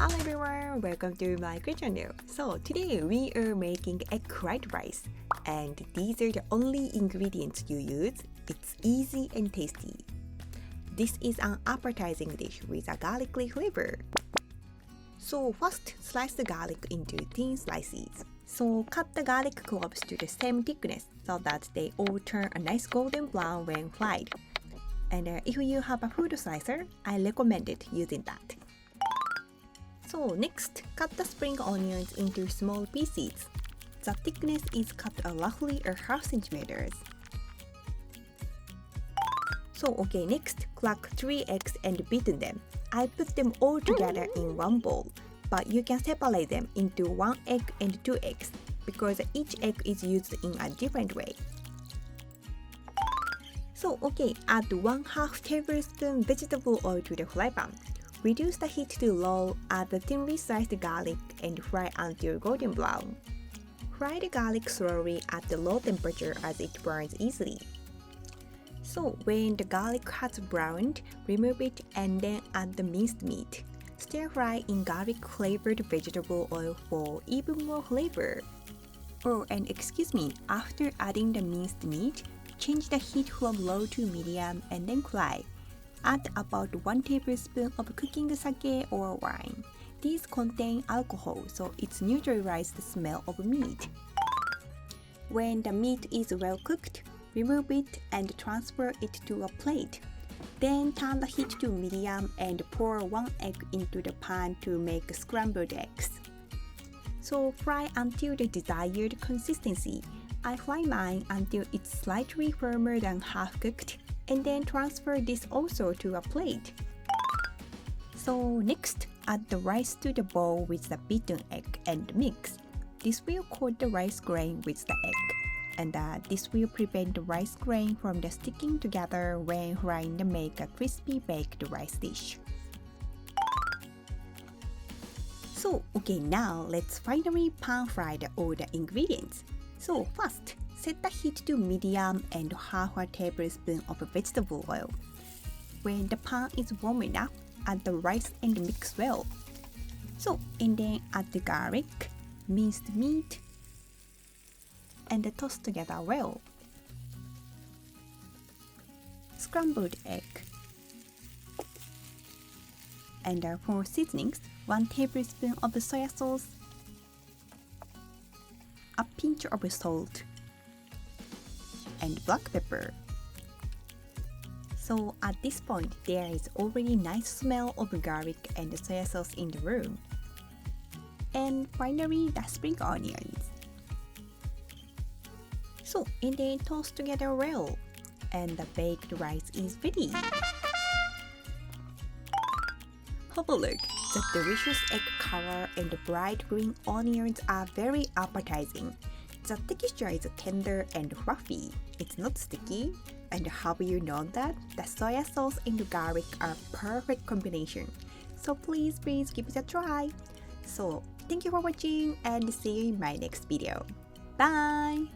Hello everyone, welcome to my channel. So today we are making egg fried rice, and these are the only ingredients you use. It's easy and tasty. This is an appetizing dish with a garlicky flavor. So first, slice the garlic into thin slices. So cut the garlic cloves to the same thickness so that they all turn a nice golden brown when fried. And if you have a food slicer, I recommend it using that. So next, cut the spring onions into small pieces. The thickness is cut roughly a half centimeters. So next, crack 3 eggs and beat them. I put them all together in one bowl, but you can separate them into 1 egg and 2 eggs because each egg is used in a different way. So add 1/2 tablespoon vegetable oil to the fry pan. Reduce the heat to low, add the thinly sliced garlic and fry until golden brown. Fry the garlic slowly at the low temperature as it burns easily. So when the garlic has browned, remove it and then add the minced meat. Stir fry in garlic flavored vegetable oil for even more flavor. After adding the minced meat, change the heat from low to medium and then fry. Add about 1 tablespoon of cooking sake or wine. These contain alcohol, so it neutralizes the smell of meat. When the meat is well cooked, remove it and transfer it to a plate. Then turn the heat to medium and pour 1 egg into the pan to make scrambled eggs. So fry until the desired consistency. I fry mine until it's slightly firmer than half cooked, and then transfer this also to a plate. So next, add the rice to the bowl with the beaten egg and mix. This will coat the rice grain with the egg, and this will prevent the rice grain from sticking together when frying to make a crispy baked rice dish. So now let's finally pan fry all the ingredients. So first, set the heat to medium and 1/2 tablespoon of vegetable oil. When the pan is warm enough, add the rice and mix well. And then add the garlic, minced meat, and toss together well. Scrambled egg. And for seasonings, 1 tablespoon of soy sauce, a pinch of salt, and black pepper. So at this point, there is already nice smell of garlic and soy sauce in the room. And finally, the spring onions. And then toss together well, and the baked rice is ready. Have a look. The delicious egg color and the bright green onions are very appetizing. The texture is tender and fluffy. It's not sticky. And have you known that the soy sauce and the garlic are perfect combination? So please give it a try. So thank you for watching and see you in my next video. Bye!